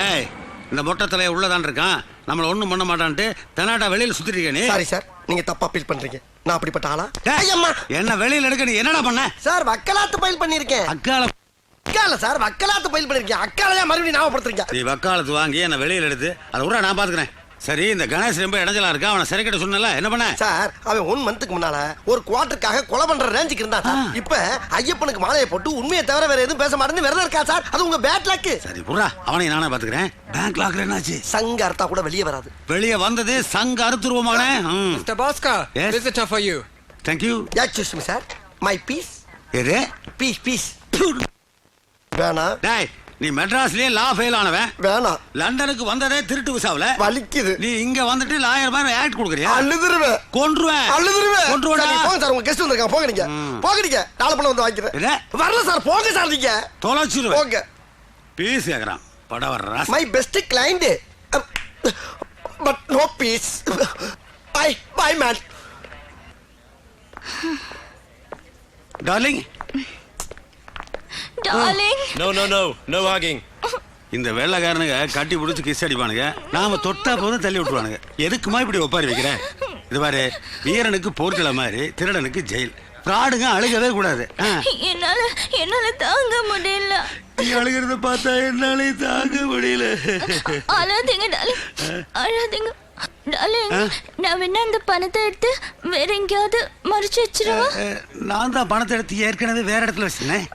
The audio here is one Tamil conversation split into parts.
ஏய், இந்த மொட்டை தலையை உள்ளதான் இருக்கான், நம்மள ஒண்ணும் பண்ண மாட்டான்ட்டு தெனாட்டா வெளியில சுத்திட்டு நீ. சாரி சார், நீங்க தப்பா ஃபீல் பண்றீங்க. நான் அப்படிப்பட்ட ஆளா? என்ன வெளியில எடுக்க நீ என்னடா பண்ண? சார் வக்கலாத்து பயில் பண்ணிருக்கேன். அக்கால சார் வக்கலாத்து பயில் பண்ணிருக்கேன். அக்காலையா மறுபடியும் ஞாபகப்படுத்துறீங்க. நீ வக்காலத்து வாங்கி என்ன வெளியில எடுத்து அதை விட நான் பாத்துக்கிறேன். சரி, இந்த கணேஷ் ரொம்ப இடைஞ்சலா இருக்கா, அவனை சரி கட்ட சொன்னல, என்ன பண்ண? சார் அவன் 1 மந்த்துக்கு முன்னால ஒரு குவார்ட்டருக்காக கொலை பண்ற ரேஞ்சுக்கு இருந்தான் சார். இப்ப ஐயப்பனுக்கு மாலையை போட்டு உண்மையை தவிர வேற எதுவும் பேச மாட்டேன்னு விரதம் இருக்கா சார். அது உங்க பேட் லக். சரி புறா, அவனை நானே பாத்துக்கிறேன். பேங்க் லாக்ல என்னாச்சு? சங்க அர்த்தா கூட வெளியே வராது. வெளியே வந்தது சங்க அறுத்துருவோமானே. Mister Bhaskar, visitor for you. Thank you. Excuse me sir, my fees. எது? பீஸ். வேணா. டேய், நீ மெட்ராஸ்லயே லா ஃபெயில் ஆனவன். வேணா. லண்டனுக்கு வந்ததே திருட்டு விசாவுல. வலிக்குது. நீ இங்க வந்துட்டு லாயர் மாதிரி ஆக்ட் கொடுக்கறியா? அழுதுருவேன். கொன்றுவேன். போங்க சார், உங்க கெஸ்ட் வந்திருக்காங்க. போங்க நீங்க. போங்க நீங்க. நாளை பண்ண வந்து வாங்கிக்கிறேன். வரல சார், போங்க சார் நீங்க. தொலைச்சிருவேன். போங்க. பீஸ் கேக்குறான். பட வர்றா. My best client. But no fees. Bye man. Darling. Darling. No hugging. இந்த வெள்ளைக்காரனுங்க கட்டி பிடிச்சி கிஸ் அடிப்பானுங்க, நாம தொட்டா போதும் தள்ளி விட்டுருவானுங்க. எதுக்குமா இப்படி ஒப்பாரி வைக்கிறேன்? இது பாரு, வீரனுக்கு போர்க்கள மாதிரி, திருடனுக்கு ஜெயில். பிராடுங்க அழுகவே கூடாது. என்னால தாங்க முடியல. நீ அழுகிறத பார்த்தா என்னாலே தாங்க முடியல. அழாதீங்க டார்லிங், அழாதீங்க டார்லிங். நான் வேணா இந்த பணத்தை எடுத்து வேற எங்கேயாவது மறைச்சு வச்சிருவா. நான் தான் பணத்தை எடுத்து ஏற்கனவே வேற இடத்துல வச்சிருந்தேன்.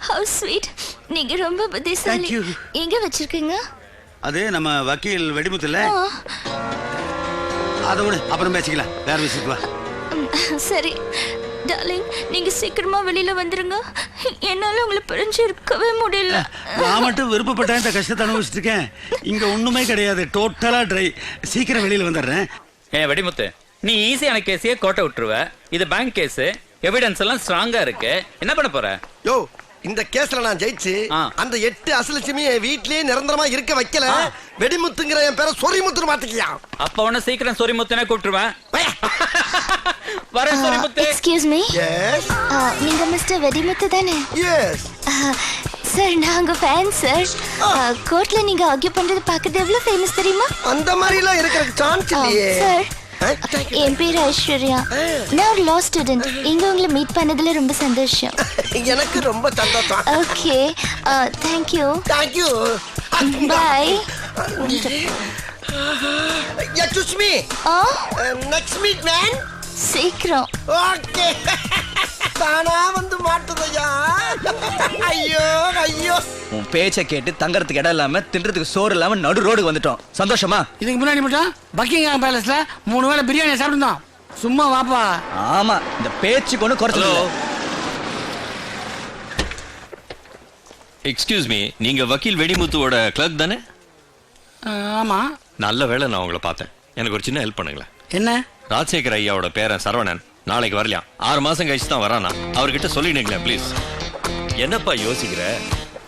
Have sweet. நீங்க ரொம்ப புத்திசாலி. எங்க வச்சிருக்கீங்க? அது நம்ம வக்கீல் வெடிமுத்துல. அதை விட அப்புறம் பேசிக்கலாம், வேற விஷயத்துக்கு வா. சரி டார்லிங், நீங்க சீக்கிரமா வெளியில வந்துருங்க. என்னால உங்களை பிரிஞ்சு இருக்கவே முடியல. நான் மட்டும் விருப்பப்பட்டேன், இந்த கஷ்டத்தை அனுபவிச்சுட்டு இருக்கேன். இங்க ஒண்ணுமே கிடையாது, டோட்டலா ட்ரை. சீக்கிரம் வெளியில வந்துடுறேன். வெடிமுத்து, நீ ஈஸியான கேஸையே கோட்டை விட்டுருவ. இது பேங்க் கேஸ், எவிடன்ஸ் எல்லாம் ஸ்ட்ராங்கா இருக்கு. என்ன பண்ண போற? யோ, இந்த கேஸ்ல நான் ஜெயிச்சு அந்த 8 அசலட்சுமி வீட்லயே நிரந்தரமா இருக்க வைக்கல. வெடிமுத்துங்கிற என் பேரை சொரிமுத்துன்னு மாத்திக்கியா? அப்ப உன்ன சீக்கிரம் சொரிமுத்துனே கூப்பிட்டுருவேன். வரேன் சொரிமுத்து. Excuse me. எஸ். நீங்க மிஸ்டர் வெடிமுத்து தானே? எஸ். சார், நான் உங்க ஃபேன் சார். கோர்ட்ல நீங்க ஆர்கியூ பண்றது பார்க்கிறது எவ்வளவு ஃபேமஸ் தெரியுமா? அந்த மாதிரி எல்லாம் இருக்கிறதுக்கு சான்ஸ் இல்லையே சார். என் பேர் ஐஸ்வர்யா. நான் ஒரு லா ஸ்டூடெண்ட். இங்க உங்களை மீட் பண்ணதுல ரொம்ப சந்தோஷம். எனக்கு ரொம்ப சந்தோஷம். Okay, thank you. Thank you. Bye. Excuse me. Next meet man. சீக்கிரம். ஓகே. தானா வந்து மாட்டுதையா? ஐயோ ஐயோ. உன் பேச்சை கேட்டு தங்கறதுக்கு இடம் இல்லாம தின்றதுக்கு சோறு இல்லாம நடு ரோடுக்கு வந்துட்டோம். சந்தோஷமா? இதுக்கு முன்னாடி மட்டும் பக்கிங்ஹாம் பேலஸ்ல 3 வேளை பிரியாணி சாப்பிட்டுருந்தோம். சும்மா வாப்பா. ஆமா, இந்த பேச்சுக்கு ஒண்ணு குறைச்சல. எக்ஸ்கியூஸ் மீ, நீங்க வக்கீல் வெடிமுத்துவோட கிளர்க் தானே? ஆமா. நல்ல வேளை நான் உங்களை பார்த்தேன். எனக்கு ஒரு சின்ன ஹெல்ப் பண்ணுங்களேன். என்ன? ராஜசேகர் ஐயாவோட பேரன் சரவணன் நாளைக்கு வரலையாம். 6 மாசம் கழிச்சு தான் வரானா. அவர்கிட்ட சொல்லிடுங்களேன் ப்ளீஸ். என்னப்பா யோசிக்கிற?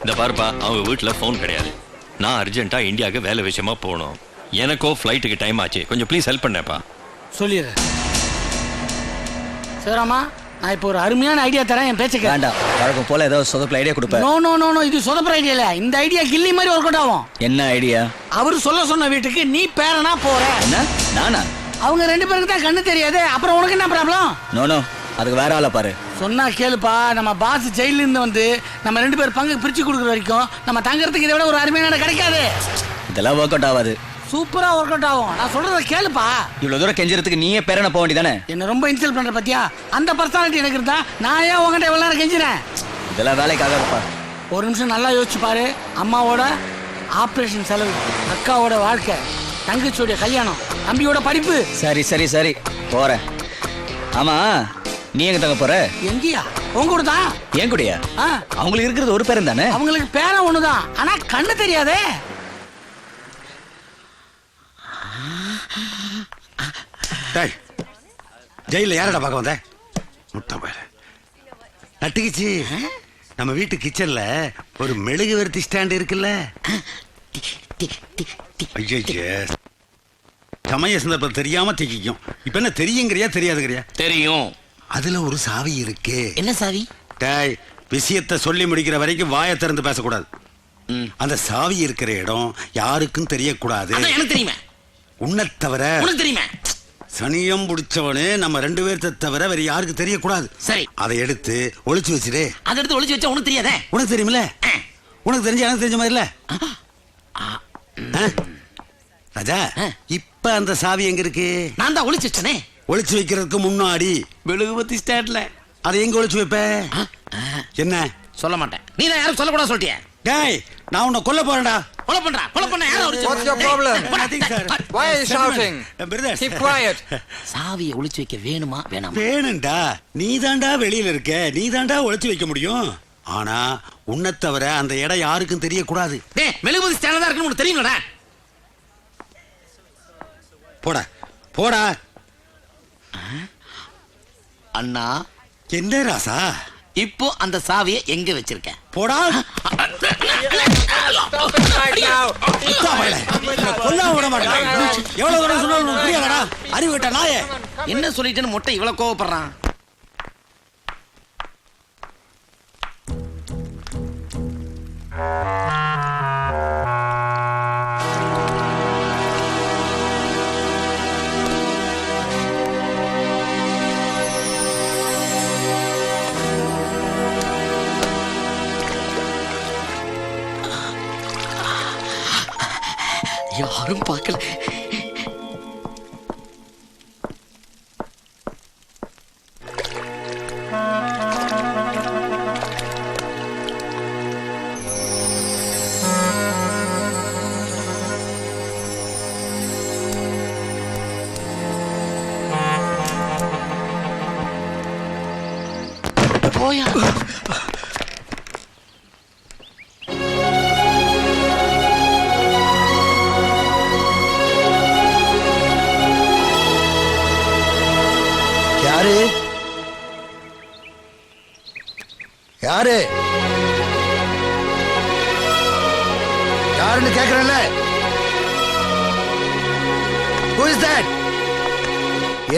இந்த பாருப்பா, அவங்க வீட்டுல போன் கிடையாது. நான் அர்ஜென்ட்டா இந்தியாவுக்கு வேலை விஷயமா போகணும். எனக்கோ ஃப்ளைட்டுக்கு டைம் ஆச்சு. கொஞ்சம் ப்ளீஸ் ஹெல்ப் பண்ணேப்பா. சொல்லிடுறேன். சரிம்மா, நான் இப்போ ஒரு அருமையான ஐடியா தரேன். என் பேச்சுக்கு வேண்டாம். வழக்கம் போல ஏதாவது சொதப்பல ஐடியா கொடுப்பேன். நோ, இது சொதப்புற ஐடியா இல்ல. இந்த ஐடியா கில்லி மாதிரி ஒர்க் அவுட் ஆகும். என்ன ஐடியா? அவரு சொல்ல சொன்ன வீட்டுக்கு நீ பேரனா போற. என்ன? நானா? அவங்க 2 பேருக்கு தான் கண்ணு தெரியாது. அப்புறம் உனக்கு என்ன ப்ராப்ளம்? நோ, அதுக்கு வேற ஆளை பாரு. சொன்னா கேளுப்பா. நம்ம பாஸ் ஜெயில இருந்து வந்து நம்ம 2 பேர் பங்கு பிரிச்சு கொடுக்குற வரைக்கும் நம்ம தங்கறதுக்கு இதை விட ஒரு அருமையான கிடைக்காது. இதெல்லாம் ஒர்க் அவுட் ஆகாது. சூப்பரா ஒர்க் அவுட் ஆகும். நான் சொல்றத கேளுப்பா. இவ்வளவு தூரம் கெஞ்சறதுக்கு நீயே பேரன போக வேண்டியதானே? என்ன ரொம்ப இன்சல்ட் பண்ற பாத்தியா? அந்த பர்சனாலிட்டி எனக்கு இருந்தா நான் ஏன் உங்ககிட்ட இவ்வளவு நேரம் கெஞ்சிறேன்? இதெல்லாம் வேலைக்கு ஆகாதுப்பா. ஒரு நிமிஷம் நல்லா யோசிச்சு பாரு. அம்மாவோட ஆபரேஷன் செலவு, அக்காவோட வாழ்க்கை, தங்கச்சியோட கல்யாணம், தம்பியோட படிப்பு. சரி போறேன். ஆமா, நீ எங்க தங்க போற? எங்கயா? உங்க கூட தான். ஏன் கூடயா? அவங்களுக்கு இருக்கிறது ஒரு பேரன் தானே? அவங்களுக்கு பேரன் ஒண்ணுதான், ஆனா கண்ணு தெரியாதே. ஜெயில யாரடா பார்க்க வந்த? முட்டை பையல நட்டுக்குச்சு. நம்ம வீட்டு கிச்சன்ல ஒரு மெழுகு வர்த்தி ஸ்டாண்ட் இருக்குல்ல. சமய சந்தர்ப்பம் தெரியாம திக்கும். இப்ப என்ன தெரியுங்கிறியா தெரியாதுங்கிறியா? தெரியும். அதுல ஒரு சாவி இருக்கு. என்ன சாவி? விஷயத்தை சொல்லி முடிக்கிற வரைக்கும் வாயை திறந்து பேசக்கூடாது. அந்த சாவி இருக்கிற இடம் யாருக்கும் தெரியக்கூடாது. அதான் எனக்கு தெரியுமே. உன்னை தவிர உனக்கு தெரியுமே. சனியம் பிடிச்சவனே நம்ம 2 பேர்த்த தவிர வேற யாருக்கு தெரியக்கூடாது. சரி. அதை எடுத்து ஒளிச்சு வச்சிரு. அதை எடுத்து ஒளிச்சு வச்சா உனக்கு தெரியாதே. உனக்கு தெரியுமில்ல? உனக்கு தெரிஞ்ச எனக்கு தெரிஞ்ச மாதிரி இல்ல. ராஜா, இப்ப அந்த சாவி எங்க இருக்கு? நான் தான் ஒளிச்சு வச்சனே. ஒளிச்சு வைக்கிறதுக்கு முன்னாடி மெழுகுபத்தி ஸ்டாண்ட்ல. அதை எங்க ஒளிச்சு வைப்ப? என்ன சொல்ல மாட்டேன். நீ தான் யாரும் சொல்லக்கூடாது சொல்லிட்டியா? டேய், நான் உன்னை கொல்ல போறேன்டா. கொலை பண்ண யாரை ஒளிச்சு? What's your problem? Nothing, sir. Why are you shouting? Brother. Keep quiet. சாவியை ஒளிச்சு வைக்க வேணுமா வேணாமா? வேணும்டா. நீதாண்டா வெளியில இருக்க, நீதாண்டா ஒளிச்சு வைக்க முடியும். ஆனா உன்னை தவிர அந்த இடம் யாருக்கும் தெரியக்கூடாது. டேய், மெழுகுபத்தி ஸ்டாண்ட்ல தான் இருக்குன்னு உனக்கு தெரியும்லடா. போடா போடா. அண்ணா, என்ன ராசா? இப்போ அந்த சாவியை எங்க வச்சிருக்க? போடா. Stop it right now. கொல்ல விட மாட்டேன். எவ்வளவு தூரம் சொன்னாலும் உனக்கு புரியாதடா? அறிவு கட்ட நாயே. என்ன சொல்லிட்டேன்னு மொட்டை இவ்வளவு கோவப்படுறான்? யாரும் பார்க்கல. போயா. யாரு யாரு யாருன்னு கேக்குறேன்ல. Who is that?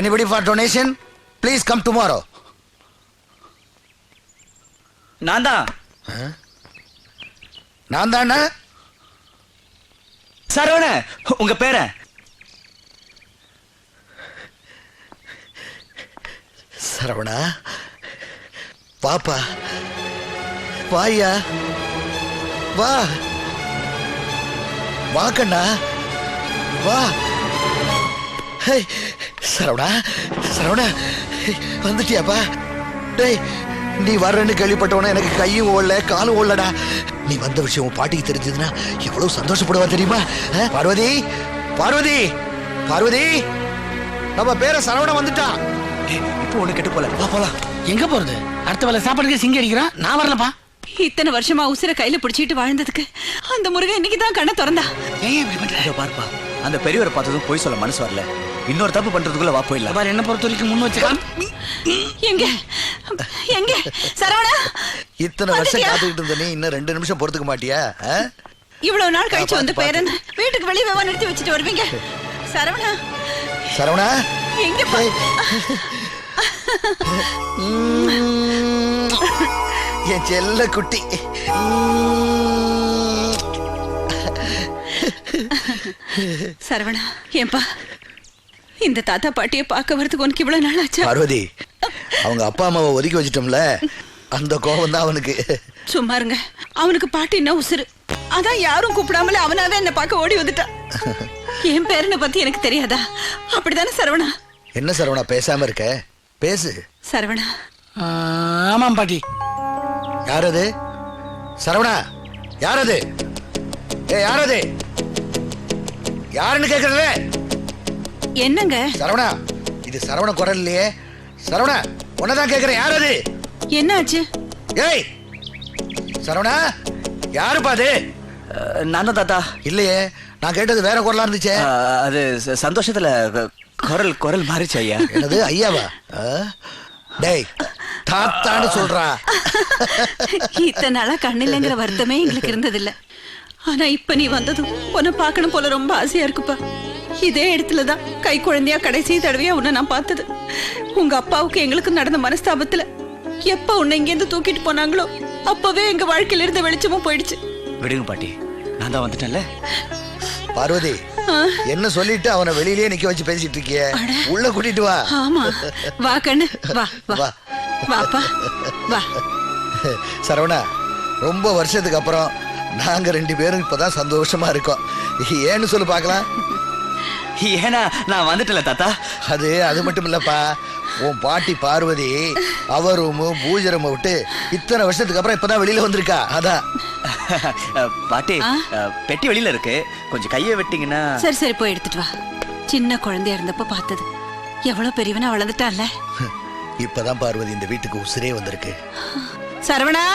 Anybody for donation? Please come tomorrow. நான் தான். நான் தானே சரவண, உங்க பேர? சரவணா, பாப்பா வாயா, வா வா கண்ணா, வா. ஹே சரவணா, சரவணா வந்துட்டியாப்பா? டேய், நீ வர்றன்னு கேள்விப்பட்டவன எனக்கு கையும் ஓடல காலும் ஓடலடா. நீ வந்த விஷயம் உன் பாட்டிக்கு தெரிஞ்சதுன்னா எவ்வளவு சந்தோஷப்படுவா தெரியுமா? பார்வதி, பார்வதி, பார்வதி, நம்ம பேர சரவணா வந்துட்டான். இப்போ ஒண்ணு கெட்டு போல. வா போலாம். எங்க போறது? அடுத்த வேலை சாப்பாடுக்கு சிங்கி அடிக்கிறான். நான் வரலப்பா. இத்தனை வருஷமா உசிர கையில பிடிச்சிட்டு வாழ்ந்ததுக்கு அந்த முருகன் இன்னைக்கு தான் கண்ணை திறந்தா. ஏன் இப்படி பண்ற? இதோ பார்ப்பா, அந்த பெரியவரை பார்த்ததும் போய் சொல்ல மனசு வரல. இன்னொரு தப்பு பண்றதுக்குள்ள வா போயிடலாம். பாரு, என்ன பொறுத்த வரைக்கும் முன் வச்சுக்கலாம். எங்க எங்க சரவணா? இத்தனை வருஷம் காத்துக்கிட்டு இருந்த நீ இன்னும் 2 நிமிஷம் பொறுத்துக்க மாட்டியா? இவ்வளவு நாள் கழிச்சு பார்த்து, வந்து பேரன் வீட்டுக்கு வெளியே வேவா நிறுத்தி வச்சுட்டு வருவீங்க. சரவணா, சரவணா எங்க டேய். என் செல்ல குட்டி. சரவணா, ஏன்பா இந்த தாத்தா பாட்டியை பார்க்க வரதுக்கு உனக்கு இவ்வளவு நாள் ஆச்சா? பார்வதி, அவங்க அப்பா அம்மாவை ஒதுக்கி வச்சிட்டோம்ல, அந்த கோபம் தான் அவனுக்கு. சும்மா இருங்க, அவனுக்கு பாட்டின்னா உசுரு. அதான் யாரும் கூப்பிடாமல அவனாவே என்ன பார்க்க ஓடி வந்துட்டான். என் பேரனை பத்தி எனக்கு தெரியாதா? அப்படிதானே சரவணா? என்ன சரவணா பேசாம இருக்க? பேசு சரவணா. ஆமாம் பாட்டி. யாரது? சரவணா, யாரது? ஏ யாரது? யாருன்னு கேக்குறே? என்னங்க சரவணா, இது சரவண குரல் இல்லையே. சரவணா, உன்னதான் கேக்குறேன், யாரது? என்னாச்சு? ஏய் சரவணா, யாருப்பா அது? நான் தான் தாத்தா. இல்லையே, நான் கேட்டது வேற குரலா இருந்துச்சே. அது சந்தோஷத்துல குரல் குரல் மாறிச்சு ஐயா. என்னது ஐயாவா? டேய், தாத்தான்னு சொல்றா. இத்தனை நாளா கண்ணில்லைங்கிற வருத்தமே எங்களுக்கு இருந்ததில்ல. ஆனா இப்ப நீ வந்ததும் உன்னை பார்க்கணும் போல ரொம்ப ஆசையா இருக்குப்பா. இதே இடத்துலதான் கை குழந்தையா கடைசி தடவையா உன்னை நான் பார்த்தது. உங்க அப்பாவுக்கு எங்களுக்கு நடந்த மனஸ்தாபத்துல எப்ப உன்னை இங்கேருந்து தூக்கிட்டு போனாங்களோ அப்பவே எங்க வாழ்க்கையில இருந்த வெளிச்சமும் போயிடுச்சு. விடுங்க பாட்டி, நான் தான் வந்துட்டேன்ல. பார்வதி, என்ன சொல்லிட்டு அவனை வெளியிலேயே நிக்க வச்சு பேசிட்டு இருக்கிய? உள்ள கூட்டிட்டு வா. ஆமா, வா கண்ணு, வா வா வா. வாப்பா வா. சரவணா, ரொம்ப வருஷத்துக்கு அப்புறம் நாங்க 2 பேரும் இப்பதான் சந்தோஷமா இருக்கோம். ஏன்னு சொல்லு பார்க்கலாம். ஏன்னா நான் வந்துட்டல தாத்தா. அது மட்டும் இல்லப்பா, உன் பாட்டி பார்வதி அவ ரூமு பூஜை ரூமை விட்டு இத்தனை வருஷத்துக்கு அப்புறம் இப்பதான் வெளியில வந்திருக்கா. அதான் பாட்டி, பெட்டி வெளியில இருக்கு, கொஞ்சம் கையை வெட்டிங்கன்னா. சரி சரி, போய் எடுத்துட்டு வா. சின்ன குழந்தையா இருந்தப்ப பார்த்தது, எவ்வளவு பெரியவனா வளர்ந்துட்டான்ல. இப்பதான் பார்வதி இந்த வீட்டுக்கு உசுரே வந்திருக்கு. சரவணா,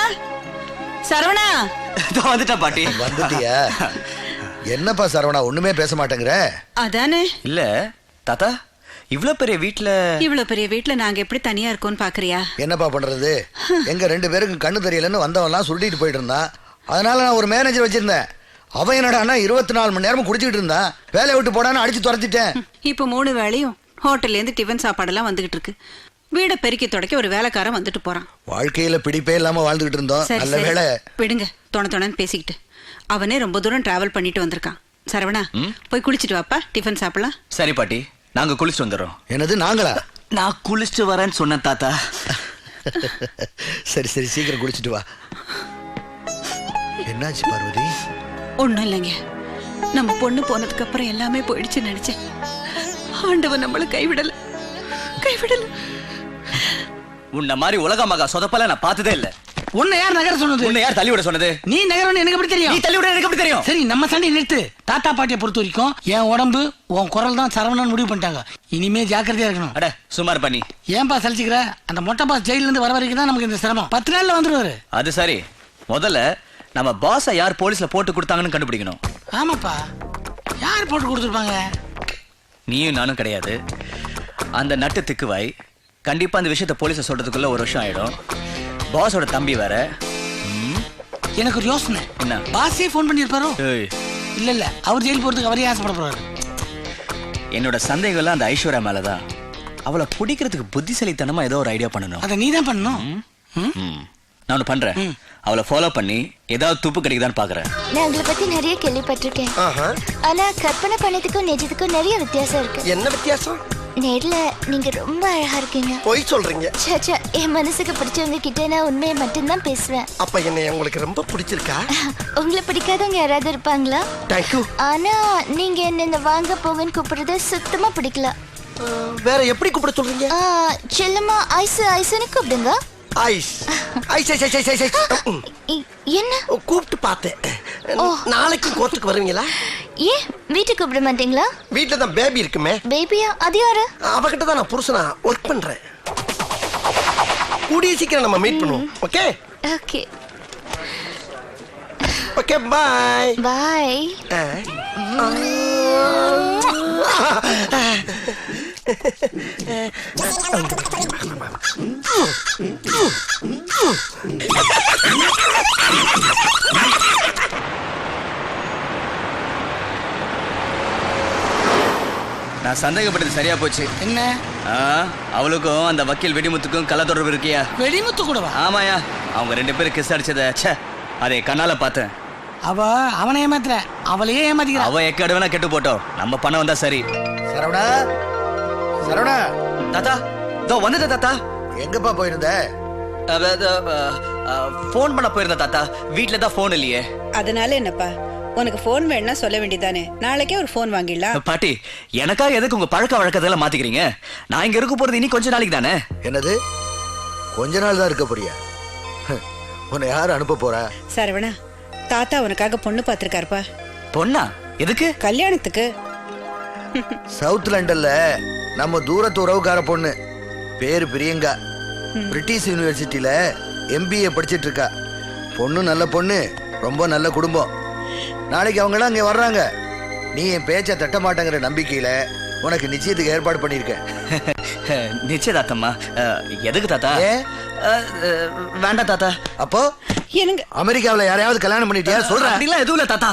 சரவணா, வந்துட்டா பாட்டி. வந்துட்டியா? என்னப்பா சரவணா ஒண்ணுமே பேச மாட்டேங்கிற? அதானே. இல்ல தாத்தா, இவ்வளவு பெரிய வீட்டுல நாங்க எப்படி தனியா இருக்கோம்னு பாக்குறியா? என்னப்பா பண்றது? எங்க 2 பேருக்கும் கண்ணு தெரியலன்னு வந்தவன்லாம் சொல்லிட்டு போயிட்டு இருந்தான். அதனால நான் ஒரு மேனேஜர் வச்சிருந்தேன். அவன் என்னடான்னா 24 மணி நேரமும் குடிச்சிட்டு இருந்தான். வேலையை விட்டு போடான்னு அடிச்சு துரத்திட்டேன். இப்ப 3 வேளையும் ஹோட்டல்ல இருந்து டிஃபன் சாப்பாடெல்லாம் வந்துகிட்டு இருக்கு. வீட பெருக்கி தொடக்க ஒரு வேலைக்காரன் வந்துட்டு போறான். வாழ்க்கையில பிடிப்பே இல்லாம வாழ்ந்துகிட்டு இருந்தோம். சரி நல்ல சரி, வேலை. விடுங்க, தொணன்னு பேசிக்கிட்டு. அவனே ரொம்ப தூரம் டிராவல் பண்ணிட்டு வந்திருக்கான். சரவணா, போய் குளிச்சிட்டு வாப்பா, டிஃபன் சாப்பிடலாம். சரி பாட்டி, நாங்க குளிச்சுட்டு வந்துடுறோம். என்னது நாங்களா? நான் குளிச்சுட்டு வரேன்னு சொன்னேன் தாத்தா. சரி சரி, சீக்கிரம் குளிச்சுட்டு வா. என்னாச்சு பார்வதி? ஒண்ணும் இல்லைங்க, நம்ம பொண்ணு போனதுக்கு அப்புறம் எல்லாமே போயிடுச்சு நினைச்சேன். ஆண்டவன் நம்மள கைவிடல. உன்ன மாதிரி உலக மகா சொதப்பல நான் பார்த்ததே இல்ல. உன்னை யார் நகர சொன்னது? உன்னை யார் தள்ளி விட சொன்னது? நீ நகரன்னு எனக்கு எப்படி தெரியும்? நீ தள்ளி விட எனக்கு எப்படி தெரியும்? சரி, நம்ம சண்டை நிறுத்து. தாத்தா பாட்டியை பொறுத்த வரைக்கும் என் உடம்பு உன் குரல் தான் சரவணன் முடிவு பண்ணிட்டாங்க. இனிமே ஜாக்கிரதையா இருக்கணும். அட சுமார் பண்ணி. ஏன்பா சலிச்சுக்கிற? அந்த மொட்டை பாஸ் ஜெயில இருந்து வர வரைக்கும் தான் நமக்கு இந்த சிரமம். 10 நாள்ல வந்துருவாரு. அது சரி, முதல்ல நம்ம பாஸை யார் போலீஸ்ல போட்டு கொடுத்தாங்கன்னு கண்டுபிடிக்கணும். ஆமாப்பா, யார் போட்டு கொடுத்துருப்பாங்க? நீயும் நானும் கிடையாது. அந்த நட்டு திக்குவாய் கண்டிப்பா அந்த விஷயத்தை போலீஸை சொல்றதுக்குள்ள 1 வருஷம் ஆயிடும். பாஸோட தம்பி வேற. எனக்கு ஒரு யோசனை. என்ன? பாஸே ஃபோன் பண்ணிருப்பாரோ? ஏய், இல்ல அவர் ஜெயில் போறதுக்கு அவரே ஆசைப்பட போறாரு. என்னோட சந்தேகம் எல்லாம் அந்த ஐஸ்வர்யா மேலதான். அவளை பிடிக்கிறதுக்கு புத்திசாலித்தனமா ஏதோ ஒரு ஐடியா பண்ணணும். அதை நீ தான் பண்ணணும். நான் ஒண்ணு பண்றேன். அவளை ஃபாலோ பண்ணி ஏதாவது துப்பு கிடைக்குதான்னு பாக்குறேன். நான் உங்களை பத்தி நிறைய கேள்விப்பட்டிருக்கேன். ஆனா கற்பனை பண்ணதுக்கும் நிஜத்துக்கும் நிறைய வித்தியாசம் இருக்கு. என்ன வித்தியாசம்? நேர்ல நீங்க ரொம்ப அழகா இருக்கீங்க. போய் சொல்றீங்க. சச்சா, என் மனசுக்கு பிடிச்சவங்க கிட்ட நான் உண்மையை மட்டும்தான் பேசுவேன். அப்ப என்ன உங்களுக்கு ரொம்ப பிடிச்சிருக்கா? உங்களை பிடிக்காதவங்க யாராவது இருப்பாங்களா? தேங்க்யூ. ஆனா நீங்க என்ன இந்த வாங்க போங்கன்னு கூப்பிடுறது சுத்தமா பிடிக்கல. வேற எப்படி கூப்பிட சொல்றீங்க? செல்லம்மா ஐஸ் ஐஸ்னு கூப்பிடுங்க. Ice ice ice ice ice ice. என்ன கூப்பிட்டு பார்த்தேன். நாளைக்கு கோர்ட்டுக்கு வருவீங்களா? ஏன் வீட்டுக்கு கூப்பிட மாட்டீங்களா? வீட்டுல தான் பேபி இருக்குமே. பேபியா? அது யாரு? அவகிட்ட தான் நான் புருஷனா ஒர்க் பண்றேன். கூடிய சீக்கிரம் நம்ம மீட் பண்ணுவோம். Okay okay okay, bye bye. நான் சந்தேகப்பட்டது சரியா போச்சு. என்ன? அவளுக்கும் அந்த வக்கீல் வெடிமுத்துக்கும் கள்ள தொடர்பு இருக்கியா? வெடிமுத்து கூடவா? ஆமாயா, அவங்க 2 பேரும் கிஸ் அடிச்சத அதை கண்ணால பார்த்தேன். அவனை ஏமாத்துற, அவளையே ஏமாத்திக்கிற. அவ எக்கடு வேணா கெட்டு போட்டோம், நம்ம பணம் வந்தா சரி. சரவணா, சரவணா. தாத்தா, இதோ வந்துட்ட தாத்தா. எங்கப்பா போயிருந்த? போன் பண்ண போயிருந்த தாத்தா. வீட்டுல தான் போன் இல்லையே. அதனால என்னப்பா, உனக்கு போன் வேணா சொல்ல வேண்டியதானே? நாளைக்கே ஒரு போன் வாங்கிடலாம். பாட்டி, எனக்கா எதுக்கு உங்க பழக்க வழக்கத்தெல்லாம் மாத்திக்கிறீங்க? நான் இங்க இருக்க போறது இனி கொஞ்ச நாளைக்கு தானே. என்னது, கொஞ்ச நாள் தான் இருக்க போறியா? உன்னை யார் அனுப்ப போறா? சரவணா, தாத்தா உனக்காக பொண்ணு பாத்திருக்காருப்பா. பொண்ணா? எதுக்கு? கல்யாணத்துக்கு. சவுத் லண்டன்ல நம்ம தூரத்து உறவுக்கார பொண்ணு, பேரு பிரியங்கா. பிரிட்டிஷ் யூனிவர்சிட்டியில MBA படிச்சிட்டு இருக்கா. பொண்ணு நல்ல பொண்ணு, ரொம்ப நல்ல குடும்பம். நாளைக்கு அவங்களாம் அங்கே வர்றாங்க. நீ என் பேச்ச தட்ட மாட்டேங்கிற நம்பிக்கையில உனக்கு நிச்சயத்துக்கு ஏற்பாடு பண்ணிருக்கேன். நிச்சயதார்த்தமா? எதுக்கு தாத்தா? வேண்டாம் தாத்தா. அப்போ என்னங்க, அமெரிக்காவில் யாரையாவது கல்யாணம் பண்ணிட்டியா? சொல்றேன். அப்படிலாம் எதுவும் இல்ல தாத்தா.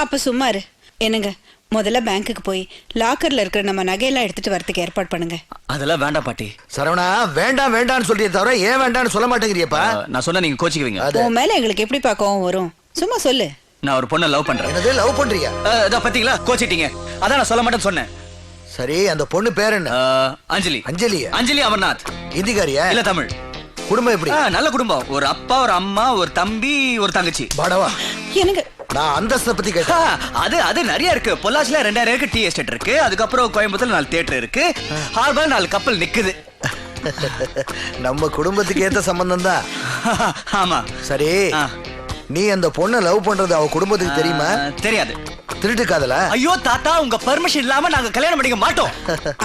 அப்ப சும்மா இரு. என்னங்க, முதல்ல பேங்க்குக்கு போய் லாக்கர்ல இருக்கிற நம்ம நகையெல்லாம் எடுத்துட்டு வரதுக்கு ஏற்பாடு பண்ணுங்க. அதெல்லாம் வேண்டாம் பாட்டி. சரவணா, வேண்டாம் வேண்டாம்னு சொல்லியே தவிர ஏன் வேண்டாம்னு சொல்ல மாட்டேங்கிறியப்பா? நான் சொன்னா நீங்க கோச்சிக்குவீங்க. உன் மேல எங்களுக்கு எப்படிப்பா கோவம் வரும்? சும்மா சொல்லு. நான் ஒரு பொண்ணை லவ் பண்றேன். என்னது லவ் பண்றியா? இதோ பாத்தீங்களா கோச்சிட்டீங்க. அதான் நான் சொல்ல மாட்டேன்னு சொன்னேன். சரி அந்த பொண்ணு பேர் என்ன? அஞ்சலி. அஞ்சலியா? அஞ்சலி அமர்நாத். இந்திக்காரியா? இல்ல தமிழ். குடும்பம் எப்படி? நல்ல குடும்பம். ஒரு அப்பா, ஒரு அம்மா, ஒரு தம்பி, ஒரு தங்கச்சி. பாடவா? எனக்கு நான் அந்தஸ்தை பத்தி கேட்டேன். அது நிறைய இருக்கு. பொள்ளாச்சில 2000 இருக்கு, டீ எஸ்டேட் இருக்கு. அதுக்கப்புறம் கோயம்புத்தூர்ல 4 தியேட்டர் இருக்கு. ஹார்பர் 4 கப்பல் நிக்குது. நம்ம குடும்பத்துக்கு ஏத்த சம்பந்தம் தான். ஆமா. சரி நீ அந்த பொண்ணை லவ் பண்றது அவ குடும்பத்துக்கு தெரியுமா? தெரியாது. திருட்டு காதலா? ஐயோ தாத்தா, உங்க பெர்மிஷன் இல்லாம நாங்க கல்யாணம் பண்ணிக்க மாட்டோம்.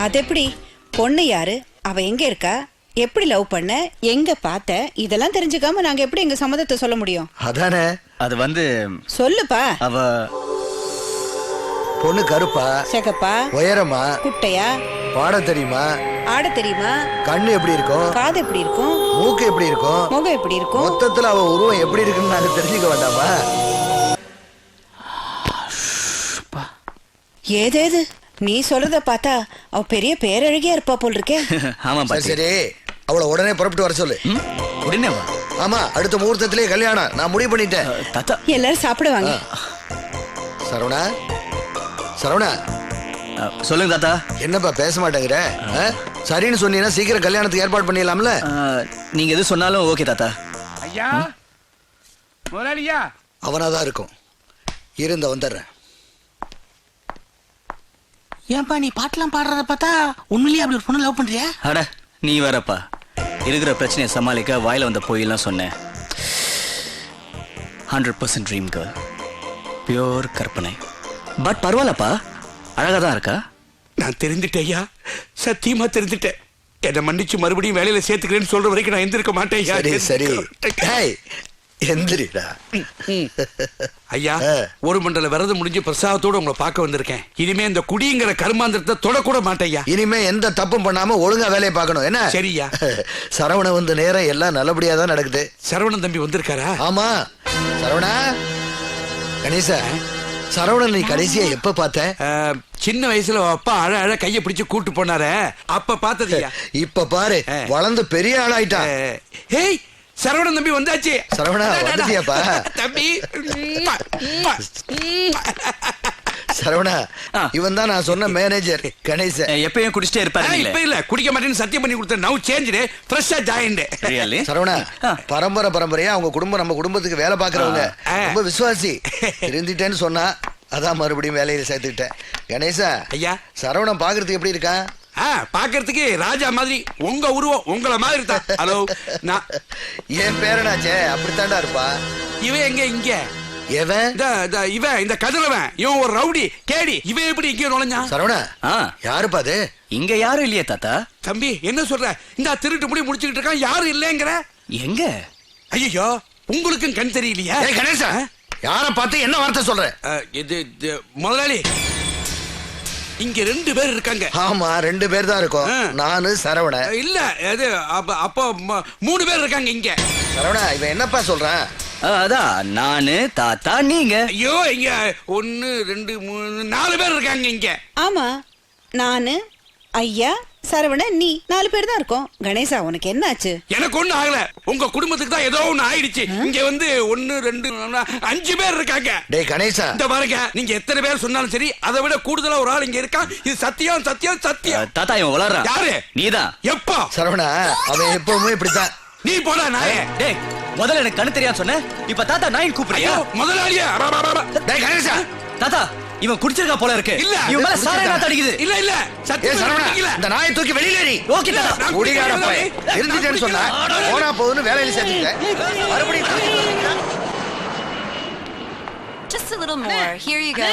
அது எப்படி? பொண்ணு யாரு, அவ எங்க இருக்கா, எப்படி லவ் பண்ண, எங்க பார்த்த, இதெல்லாம் தெரிஞ்சுக்காம நாங்க எப்படி எங்க சம்மதத்தை சொல்ல முடியும்? அதானே. அது வந்து சொல்லுப்பா. அவ பொண்ணு கருப்பா, சேகப்பா, உயரமா, குட்டையா, பாட தெரியுமா, ஆட தெரியுமா, கண்ணு எப்படி இருக்கும், காது எப்படி இருக்கும், மூக்கு எப்படி இருக்கும், முகம் எப்படி இருக்கும், மொத்தத்துல அவ உருவம் எப்படி இருக்குன்னு நாங்க தெரிஞ்சுக்க வேண்டாமா? ஏதேது நீ சொல்றத பார்த்தா அவ பெரிய பேரழகியா இருப்பா போல் இருக்கே. ஆமா சரி பாட்டி. சரி அவளை உடனே புறப்பட்டு வர சொல்லு. உடனே வா. ஆமா அடுத்த முகூர்த்தத்திலே கல்யாணம். நான் முடிவு பண்ணிட்டேன். தாத்தா எல்லாரும் சாப்பிடுவாங்க. சரவணா, சரவணா சொல்லுங்க தாத்தா. என்னப்பா பேச மாட்டேங்கிற? சரின்னு சொன்னீங்கன்னா சீக்கிரம் கல்யாணத்துக்கு ஏற்பாடு பண்ணிடலாம்ல. நீங்க எது சொன்னாலும் ஓகே தாத்தா. ஐயா முதலாளியா. அவனாதான் இருக்கும். இருந்த வந்துடுறேன். ஏன்பா நீ பாட்டெல்லாம் பாடுறத பார்த்தா உண்மையிலேயே அப்படி ஒரு பொண்ணு லவ் பண்றியா? அட நீ வரப்பா. இருக்கிற பிரச்சனையை சமாளிக்க வாயில வந்த போயெல்லாம் சொன்னேன். 100% ட்ரீம் கேர்ள், பியோர் கற்பனை. பட் பரவாயில்லப்பா, அழகா தான் இருக்கா. நான் தெரிஞ்சுட்டேன் ஐயா, சத்தியமா தெரிஞ்சுட்டேன். என்ன மன்னிச்சு மறுபடியும் வேலையில சேர்த்துக்கிறேன்னு சொல்ற வரைக்கும் நான் எந்திருக்க மாட்டேன் ஐயா. சரி சரி எந்திரிடா. ஐயா ஒரு மண்டல விரதம் முடிஞ்சு பிரசாதத்தோட உங்களை பார்க்க வந்திருக்கேன். இனிமே இந்த குடிங்கிற கருமாந்திரத்தை தொடக்கூட மாட்டேன் ஐயா. இனிமே எந்த தப்பும் பண்ணாம ஒழுங்கா வேலையை பார்க்கணும். என்ன? சரியா. சரவண வந்து நேரம் எல்லாம் நல்லபடியா தான் நடக்குது. சரவணன் தம்பி வந்திருக்காரா? ஆமா. சரவணா, கணேசா, சரவணன் நீ கடைசியா எப்ப பார்த்த? சின்ன வயசுல அப்பா அழ அழ கைய பிடிச்சு கூட்டு போனாரே, அப்ப பார்த்தது. இப்ப பாரு வளர்ந்து பெரிய ஆளாயிட்டான். ஏய் சரவணன் தம்பி வந்தாச்சு. சரவணா வந்துட்டியாப்பா? தம்பி சரவணா, இவன் தான் நான் சொன்ன மேனேஜர் கணேசன். எப்பயும் குடிச்சிட்டே இருப்பாரு. இப்ப இல்ல குடிக்க மாட்டேன்னு சத்தியம் பண்ணி கொடுத்தேன். நவ் சேஞ்ச் ஃப்ரெஷ்ஷா ஜாயின்ட். சரவணா, பரம்பரையா அவங்க குடும்பம் நம்ம குடும்பத்துக்கு வேலை பாக்குறவங்க, ரொம்ப விசுவாசி. இருந்துட்டேன்னு சொன்னா அதான் மறுபடியும் வேலையில சேர்த்துக்கிட்டேன். கணேசா ஐயா, சரவணன் பாக்குறதுக்கு எப்படி இருக்கான்? பாக்குறதுக்கு ராஜா மாதிரி, உங்க உருவம் உங்கள மாதிரி தான். ஹலோ, நான் என் பேரனாச்சே, அப்படித்தாண்டா இருப்பா. இவன் எங்க இங்க? இவன் இந்த கதிரவன், இவன் ஒரு ரவுடி கேடி. இவன் எப்படி இங்க நுழைஞ்சான்? சரவணா யாருப்பா அது? இங்க யாரும் இல்லையே தாத்தா. தம்பி என்ன சொல்ற? இந்த திருட்டு முடி முடிச்சுக்கிட்டு இருக்கான், யாரும் இல்லைங்கிற. எங்க? ஐயோ உங்களுக்கும் கண் தெரியலையா? கணேசா, யார பார்த்து என்ன வார்த்தை சொல்ற? இது முதலாளி, இங்க 2 பேர் இருக்காங்க. ஆமா 2 பேர் தான் இருக்கோம். நானு சரவண. இல்ல அது அப்போ 3 பேர் இருக்காங்க இங்க. சரவணா, இவன் என்னப்பா சொல்றான்? அதான் நானு தாத்தா நீங்க. ஐயோ இங்க 1 2 3 4 பேர் இருக்காங்க இங்க. ஆமா, நானு, ஐயா, சரவண, நீ 4 பேர் தான் இருக்கோம். கணேசா உனக்கு என்ன ஆச்சு? எனக்கு ஒண்ணு ஆகல, உங்க குடும்பத்துக்கு தான் ஏதோ ஒண்ணு ஆயிடுச்சு. இங்க வந்து 1 2 5 பேர் இருக்காங்க. டேய் கணேசா, இந்த பாருங்க, நீங்க எத்தனை பேர் சொன்னாலும் சரி, அதை விட கூடுதலா ஒரு ஆள் இங்க இருக்கா. இது சத்தியம் சத்தியம் சத்தியம். தாத்தா இவன் வளர்றான். யாரு? நீதான். எப்போ? சரவணா, அவன் எப்பவுமே இப்படித்தான். நீ போடா நாயே. டேய் முதல்ல எனக்கு கண்ணு தெரியாது சொன்ன, இப்ப தாத்தா நாயின் கூப்பிடுறியா? முதலாளியா? டேய் கணேசா, தாத்தா இவன் குடிச்சிருக்கா போல இருக்கு. இல்ல இவன் மேல சாரை நாத்து அடிக்குது. இல்ல இல்ல ஏய் சரவணா, இந்த நாயை தூக்கி வெளியில எறி. ஓகே தாத்தா. குடிகார போய் இருந்துட்டேன்னு சொன்னா போனா போகுதுன்னு வேலையில சேர்த்துட்டேன். மறுபடியும் Just a little more. Here you go.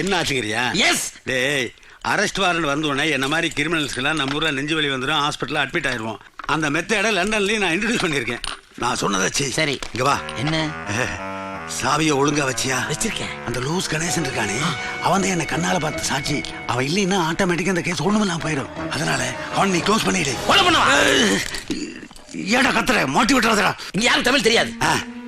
என்ன ஆச்சுங்கிறியா? எஸ். டேய் அரெஸ்ட் வாரண்ட் வந்தோடனே என்ன மாதிரி கிரிமினல்ஸ்க்கெல்லாம் நம்ம ஊரில் நெஞ்சு வலி வந்துடும், ஹாஸ்பிட்டலில் அட்மிட் ஆயிடுவோம். அந்த மெத்தடை லண்டன்லேயும் நான் இன்ட்ரடியூஸ் பண்ணியிருக்கேன். நான் சொன்னதாச்சு. சரி. இங்க வா. என்ன? சாவியை ஒழுங்கா வச்சியா? வச்சிருக்கேன். அந்த லூஸ் கணேசன் இருக்கானே, அவன் தான் என்ன கண்ணால பார்த்து சாட்சி. அவன் இல்லைன்னா ஆட்டோமேட்டிக்கா அந்த கேஸ் ஒண்ணுமெல்லாம் போயிடும். அதனால அவன் நீ க்ளோஸ் பண்ணிடு. ஏடா கத்துற, மாட்டி விட்டுறதுடா. இங்க யாரும் தமிழ் தெரியாது.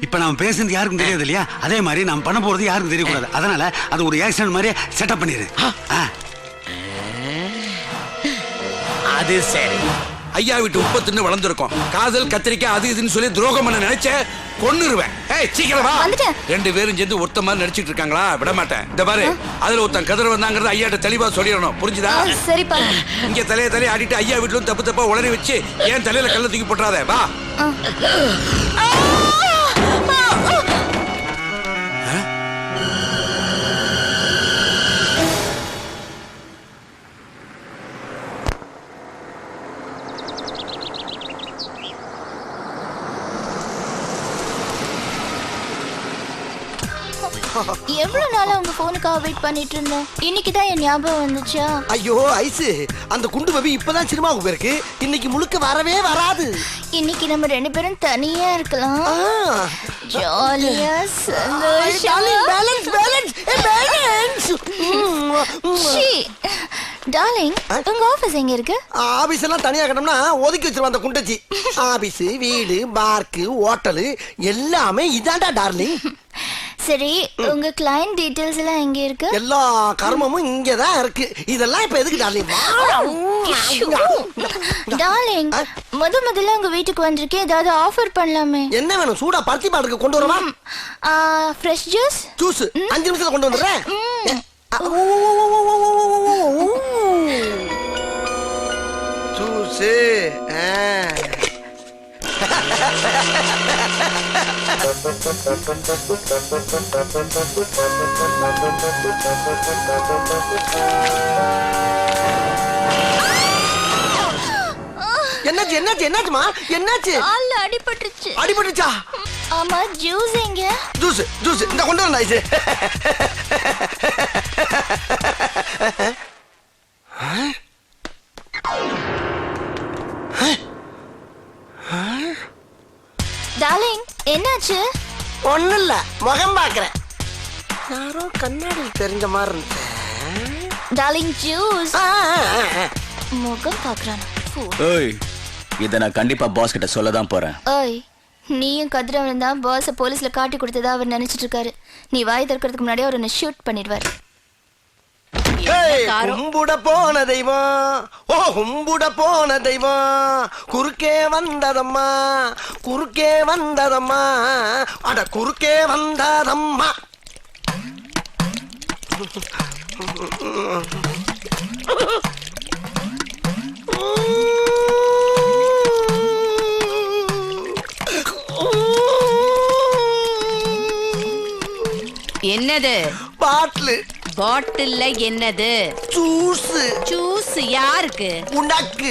இப்ப நாம பேசுறது யாருக்கும் தெரியாது இல்லையா? அதே மாதிரி நாம் பண்ண போறது யாருக்கும் தெரியக்கூடாது. அதனால அது ஒரு ஆக்சிடென்ட் மாதிரி செட்டப் பண்ணிடு. அது சரி. ஐயா விட்டு உப்பத்துன்னு வளர்ந்துருக்கோம். காதல் கத்திரிக்காய் அது இதுன்னு சொல்லி துரோகம் பண்ண நினைச்ச கொன்னுருவேன். ஏய் சீக்கிரம் வா. வந்துட்டேன். 2 பேரும் சேர்ந்து ஒருத்த மாதிரி நடிச்சிட்டு இருக்காங்களா? விட மாட்டேன். இந்த பாரு, அதுல ஒருத்தன் கதிர வந்தாங்கறது ஐயாட்ட தெளிவா சொல்லிடணும். புரிஞ்சுதா? சரிப்பா. இங்க தலைய ஆடிட்டு ஐயா வீட்லயும் தப்பு தப்பா உளறி வச்சு ஏன் தலையில கல்ல தூக்கி போட்டுறாத. வா. எவ்வளவு நாளா உங்க போனுக்காக வெயிட் பண்ணிட்டு இருந்தேன். இன்னைக்கு தான் என் ஞாபகம் வந்துச்சா? ஐயோ ஐசு, அந்த குண்டு பபி இப்பதான் சினிமாவுக்கு போயிருக்கு. இன்னைக்கு முழுக்க வரவே வராது. இன்னைக்கு நம்ம 2 பேரும் தனியா இருக்கலாம். ஜாலியா சந்தோஷமா. டார்லிங், உங்க ஆபீஸ் எங்க இருக்கு? ஆபீஸ் எல்லாம் தனியா கட்டணும்னா ஒதுக்கி வச்சிருவான் அந்த குண்டச்சி. ஆபீஸ், வீடு, பார்க்கு, ஹோட்டலு எல்லாமே இதாண்டா டார்லிங். சரி, உங்க கிளையன்ட் டீடைல்ஸ் எல்லாம் எங்க இருக்கு? எல்லா கர்மமும் இங்கதான் இருக்கு. இதெல்லாம் இப்ப எதுக்கு டார்லிங்? டார்லிங், முதல்ல உங்க வீட்டுக்கு வந்திருக்கேன். ஏதாவது ஆஃபர் பண்ணலாமே? என்ன வேணும்? சூடா பருத்தி பாட்டுக்கு கொண்டு வரவா? Fresh juice. ஜூஸ் 5 நிமிஷத்துல கொண்டு வந்துடுறேன். ஜூஸ் என்னாச்சு என்னாச்சு என்னாச்சுமா? என்னாச்சு? கால்ல அடிபட்டுச்சு. அடிபட்டுச்சா? ஆமா, ஜூஸ் எங்க? ஜூஸ் ஜூஸ் இந்த கொண்டு வரேன் ஐஸ். டார்லிங், என்னாச்சு? ஒண்ணும் இல்ல, முகம் பாக்குறேன். யாரோ கண்ணாடி தெரிஞ்ச மாதிரி இருந்துச்சு. Darling, juice. முகம் பாக்குறானா? ஓய், இத நான் கண்டிப்பா பாஸ் கிட்ட சொல்லதான் போறேன். ஓய், நீயும் கதிரவன் தான் பாஸ போலீஸ்ல காட்டி கொடுத்ததா அவர் நினைச்சிட்டு இருக்காரு. நீ வாய் திறக்கிறதுக்கு முன்னாடி அவர் என்ன ஷூட் பண்ணிடுவாரு. கும்பிட போன தெய்வம், ஓ கும்பிட போன தெய்வம், குறுக்கே வந்ததம்மா, குறுக்கே வந்ததம்மா, அட குறுக்கே வந்ததம்மா. என்னது? பாட்டில். பாட்டில்ல என்னது? ஜூஸ். ஜூஸ் யாருக்கு? உனக்கு.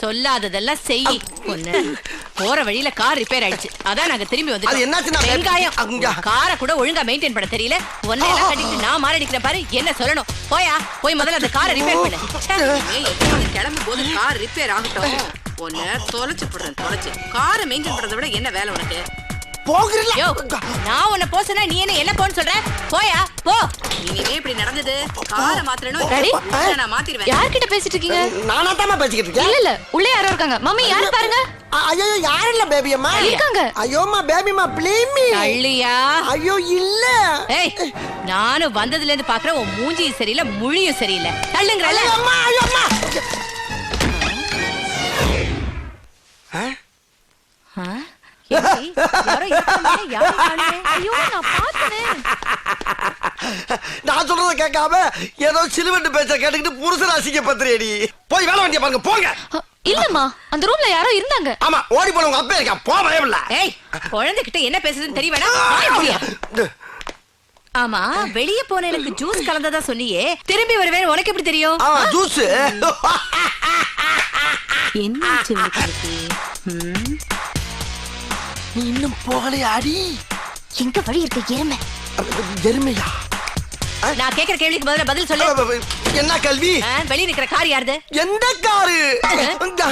சொல்லாததெல்லாம் செய். பொண்ணு, போற வழியில கார் ரிப்பேர் ஆயிடுச்சு. அதான் நாங்க திரும்பி அது என்னாச்சுன்னா, வந்துட்டோம். வெங்காயம், அங்க. காரை கூட ஒழுங்கா மெயின்டைன் பண்ண தெரியல. ஒன்னை எல்லாம் கட்டிட்டு நான் மாற அடிக்கிறேன் பாரு. என்ன சொல்லணும்? போயா, போய் முதல்ல அந்த காரை ரிப்பேர் பண்ணு. கிளம்பும் போது கார் ரிப்பேர் ஆகட்டும். ஒன்னு தொலைச்சு போடுறேன். தொலைச்சு காரை மெயின்டைன் பண்றதை விட என்ன வேலை உனக்கு? போகிறீங்களா? நான் உன்னை போசனா நீ என்ன போன்னு சொல்ற? போயா போ. இனிமே இப்படி நடந்தது காரை மாத்திரணும். நான் மாத்திடுவேன். யார்கிட்ட பேசிட்டு இருக்கீங்க? நானா தான் பேசிக்கிட்டு இருக்கேன். இல்ல உள்ளே யாரோ இருக்காங்க. மம்மி யாரு பாருங்க. ஐயோ யாரும் இல்ல பேபி அம்மா இருக்காங்க. ஐயோமா பேபி அம்மா ப்ளீஸ் மீ. அள்ளியா? ஐயோ இல்ல. ஏய், நானும் வந்ததுல இருந்து பாக்குறேன் உன் மூஞ்சியும் சரியில்லை முழியும் சரியில்லை. தள்ளுங்கறல. அம்மா ஐயோ அம்மா. நான் சொல்றத கேட்காம ஏதோ சிலுவண்டு பேச்ச கேட்டுக்கிட்டு புருஷன் அசிங்க பத்திரேடி. போய் வேலை வண்டிய பாருங்க போங்க. இல்லம்மா, அந்த ரூம்ல யாரோ இருந்தாங்க. ஆமா, ஓடி போன உங்க அப்பா இருக்கா. போவே இல்ல. ஏய், குழந்தைகிட்ட என்ன பேசுதுன்னு தெரியவேனா? ஆமா, வெளிய போன எனக்கு ஜூஸ் கலந்ததா சொன்னியே, திரும்பி வருவேன் உனக்கு எப்படி தெரியும்? ஆ ஜூஸ். என்னாச்சு உங்களுக்கு? நீ இன்னும் போகலையா அடி? எங்க வழி இருக்க எருமை? எருமையா? நான் கேக்குற கேள்விக்கு பதில் சொல்லு. என்ன கல்வி? வெளிய நிக்கிற கார் யாருது? எந்த காரு?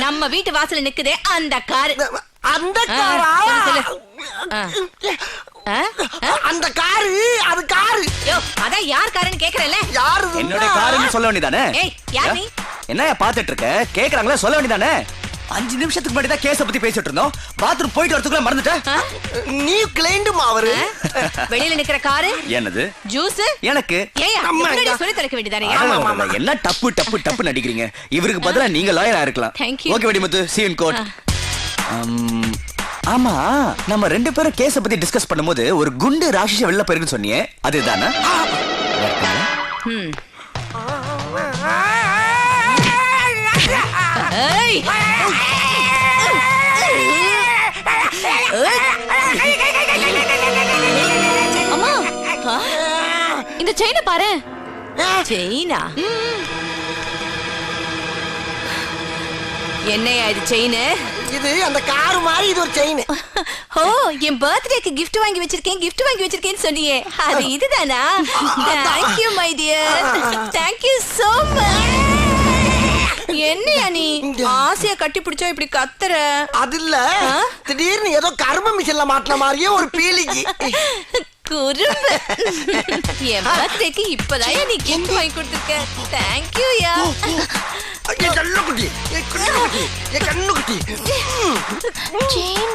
நம்ம வீட்டு வாசல்ல நிக்குதே அந்த கார். அந்த காரா? அந்த காரு, அது காரு. யோ, அதான் யார் காருன்னு கேக்குறல? யாரு? என்னோட காருன்னு சொல்ல வேண்டியதானே? ஏய், யார் நீ? என்னையா பாத்துட்டு இருக்க? கேக்குறாங்களா, சொல்ல வேண்டியதானே? 5 நிமிஷத்துக்கு முன்னாடி தான் கேஸ பத்தி பேசிட்டு இருந்தோம். பாத்ரூம் போயிட்டு வரதுக்குள்ள மறந்துட்டேன். நீ கிளைண்டுமா அவரு? வெளியில நிக்கிற காரு என்னது? ஜூஸ் எனக்கு. ஏயா முன்னாடி சொல்லி தரக்க வேண்டியதானே? எல்லாம் டப்பு டப்பு டப்பு நடிக்கிறீங்க. இவருக்கு பதிலா நீங்க லாயரா இருக்கலாம். Thank you. Okay Vedimuthu, see you in court. ஆமா நம்ம ரெண்டு பேரும் கேஸ பத்தி டிஸ்கஸ் பண்ணும்போது ஒரு குண்டு ராட்சச வெளில போயிருக்குன்னு சொன்னியே அதுதானா? அம்மா இந்த செயினை பாரு. செயினா? என்னையா இது செயின்? இது அந்த கார் மாதிரி இது ஒரு செயின். ஓ, என் பர்த்டேக்கு gift வாங்கி வச்சிருக்கேன்னு சொன்னியே அது இதுதானா? Thank you my dear. Thank you so much. என்னையா நீ ஆசையா கட்டி பிடிச்சா இப்படி கத்துற? அது இல்ல, திடீர்னு ஏதோ கர்ம மிஷின்ல மாட்டின மாதிரியே ஒரு பீலிங்கி. குறும்பு. என் பர்த்டேக்கு இப்பதான் நீ gift வாங்கி கொடுத்திருக்க. Thank you yeah. N Kannukutti, N Kannukutti, N Kannukutti. Chain